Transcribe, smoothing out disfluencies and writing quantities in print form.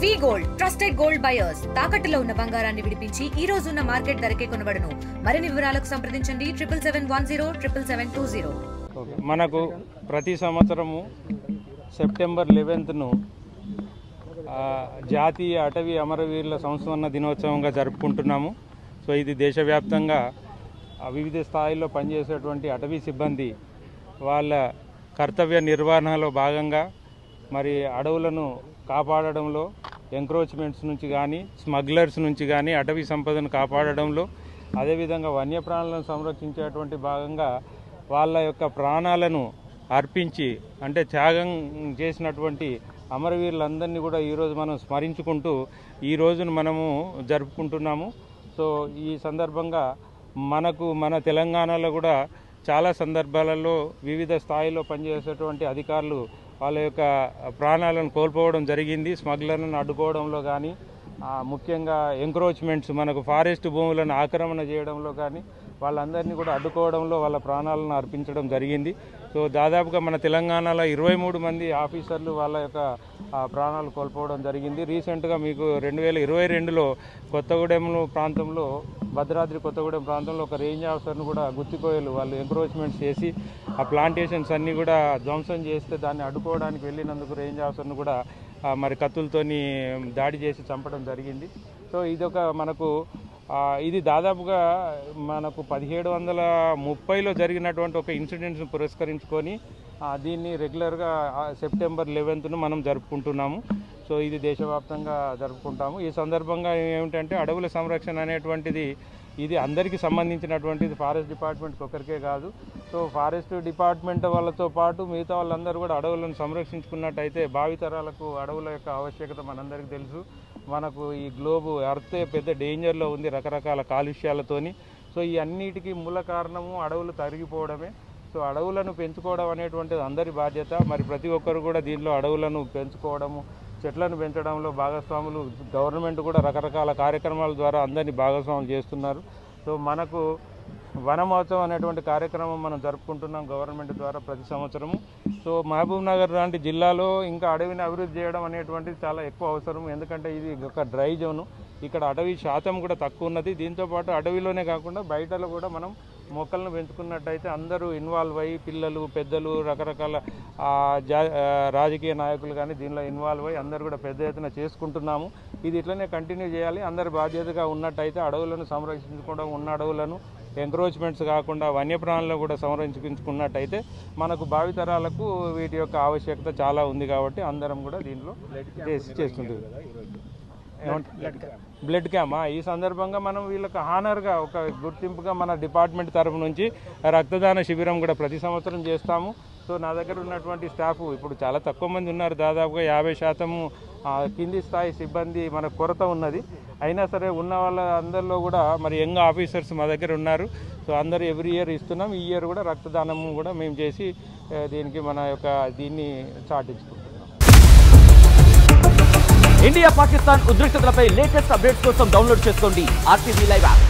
వి gold trusted gold buyers తాకట్టులో ఉన్న బంగారాన్ని విడిపించి ఈ రోజు ఉన్న మార్కెట్ ధరకే కొనబడును. మరిన్ని వివరాలకు సంప్రదించండి 77107720. మనకు ప్రతి సంవత్సరము సెప్టెంబర్ 11ను జాతీయ అటవీ అమరవీరుల సంస్మరణ దినోత్సవంగా జరుపుకుంటున్నాము. సో ఇది దేశవ్యాప్తంగా వివిధ స్థాయిల్లో పనిచేసేటువంటి అటవీ సిబ్బంది వాళ్ళ కర్తవ్య నిర్వహణలో భాగంగా మరి అడవులను కాపాడడంలో ఎంక్రోచ్మెంట్స్ నుంచి కానీ స్మగ్లర్స్ నుంచి కానీ అటవీ సంపదను కాపాడడంలో అదేవిధంగా వన్యప్రాణులను సంరక్షించేటువంటి భాగంగా వాళ్ళ యొక్క ప్రాణాలను అర్పించి అంటే త్యాగం చేసినటువంటి అమరవీరులందరినీ కూడా ఈరోజు మనం స్మరించుకుంటూ ఈ రోజును మనము జరుపుకుంటున్నాము. సో ఈ సందర్భంగా మన తెలంగాణలో కూడా చాలా సందర్భాలలో వివిధ స్థాయిలో పనిచేసేటువంటి అధికారులు వాళ్ళ యొక్క ప్రాణాలను కోల్పోవడం జరిగింది. స్మగ్లర్లను అడ్డుకోవడంలో కానీ ముఖ్యంగా ఎంక్రోచ్మెంట్స్ మనకు ఫారెస్ట్ భూములను ఆక్రమణ చేయడంలో కానీ వాళ్ళందరినీ కూడా అడ్డుకోవడంలో వాళ్ళ ప్రాణాలను అర్పించడం జరిగింది. సో దాదాపుగా మన తెలంగాణలో 23 మంది ఆఫీసర్లు వాళ్ళ యొక్క ప్రాణాలు కోల్పోవడం జరిగింది. రీసెంట్గా మీకు 2022లో కొత్తగూడెం ప్రాంతంలో భద్రాద్రి కొత్తగూడెం ప్రాంతంలో ఒక రేంజ్ ఆఫీసర్ను కూడా గుత్తికోయలు వాళ్ళు ఎంక్రోచ్మెంట్స్ చేసి ఆ ప్లాంటేషన్స్ అన్నీ కూడా ధ్వంసం చేస్తే దాన్ని అడ్డుకోవడానికి వెళ్ళినందుకు రేంజ్ ఆఫీసర్ను కూడా మరి కత్తులతోని దాడి చేసి చంపడం జరిగింది. సో ఇదొక ఇది దాదాపుగా మనకు 1730లో జరిగినటువంటి ఒక ఇన్సిడెంట్స్ను పురస్కరించుకొని దీన్ని రెగ్యులర్గా సెప్టెంబర్ 11ను మనం జరుపుకుంటున్నాము. సో ఇది దేశవ్యాప్తంగా జరుపుకుంటాము. ఈ సందర్భంగా ఏమిటంటే అడవుల సంరక్షణ అనేటువంటిది ఇది అందరికీ సంబంధించినటువంటిది, ఫారెస్ట్ డిపార్ట్మెంట్కి ఒకరికే కాదు. సో ఫారెస్ట్ డిపార్ట్మెంట్ వాళ్ళతో పాటు మిగతా వాళ్ళందరూ కూడా అడవులను సంరక్షించుకున్నట్టయితే భావితరాలకు అడవుల యొక్క ఆవశ్యకత మనందరికీ తెలుసు. మనకు ఈ గ్లోబు ఎర్త్ పెద్ద డేంజర్లో ఉంది రకరకాల కాలుష్యాలతోని. సో ఈ అన్నిటికీ మూల కారణము అడవులు తరిగిపోవడమే. సో అడవులను పెంచుకోవడం అనేటువంటిది అందరి బాధ్యత. మరి ప్రతి ఒక్కరు కూడా దీనిలో అడవులను పెంచుకోవడము, చెట్లను పెంచడంలో భాగస్వాములు. గవర్నమెంట్ కూడా రకరకాల కార్యక్రమాల ద్వారా అందరినీ భాగస్వాములు చేస్తున్నారు. సో మనకు వనమహోత్సవం అనేటువంటి కార్యక్రమం మనం జరుపుకుంటున్నాం గవర్నమెంట్ ద్వారా ప్రతి సంవత్సరము. సో మహబూబ్ నగర్ లాంటి జిల్లాలో ఇంకా అడవిని అభివృద్ధి చేయడం అనేటువంటిది చాలా ఎక్కువ అవసరం. ఎందుకంటే ఇది ఒక డ్రై జోను, ఇక్కడ అటవీ శాతం కూడా తక్కువ ఉన్నది. దీంతోపాటు అడవిలోనే కాకుండా బయటలో కూడా మనం మొక్కలను పెంచుకున్నట్టయితే అందరూ ఇన్వాల్వ్ అయ్యి పిల్లలు పెద్దలు రకరకాల రాజకీయ నాయకులు కానీ దీనిలో ఇన్వాల్వ్ అయ్యి అందరూ కూడా పెద్ద ఎత్తున చేసుకుంటున్నాము. ఇది ఇట్లనే కంటిన్యూ చేయాలి. అందరు బాధ్యతగా ఉన్నట్టయితే అడవులను సంరక్షించుకోవడం, ఉన్న అడవులను ఎంక్రోచ్మెంట్స్ కాకుండా వన్యప్రాణులను కూడా సంరక్షించుకున్నట్టయితే మనకు భావితరాలకు వీటి యొక్క ఆవశ్యకత చాలా ఉంది. కాబట్టి అందరం కూడా దీనిలో చేస్తుంది. బ్లడ్ క్యాంప్ ఈ సందర్భంగా మనం వీళ్ళకి హానర్గా ఒక గుర్తింపుగా మన డిపార్ట్మెంట్ తరఫు నుంచి రక్తదాన శిబిరం కూడా ప్రతి సంవత్సరం చేస్తాము. సో నా దగ్గర ఉన్నటువంటి స్టాఫ్ ఇప్పుడు చాలా తక్కువ మంది ఉన్నారు, దాదాపుగా 50% కింది స్థాయి సిబ్బంది మన కొరత ఉన్నది. అయినా సరే ఉన్న వాళ్ళ అందరిలో కూడా మరి యంగ్ ఆఫీసర్స్ మా దగ్గర ఉన్నారు. సో అందరూ ఎవ్రీ ఇయర్ ఇస్తున్నాం. ఈ ఇయర్ కూడా రక్తదానము కూడా మేము చేసి దీనికి మన యొక్క దీన్ని చాటించుకుంటున్నాం. ఇండియా పాకిస్తాన్ ఉద్రిక్తతలపై లేటెస్ట్ అప్డేట్స్ కోసం డౌన్లోడ్ చేసుకోండి RTV లైవ్ యాప్.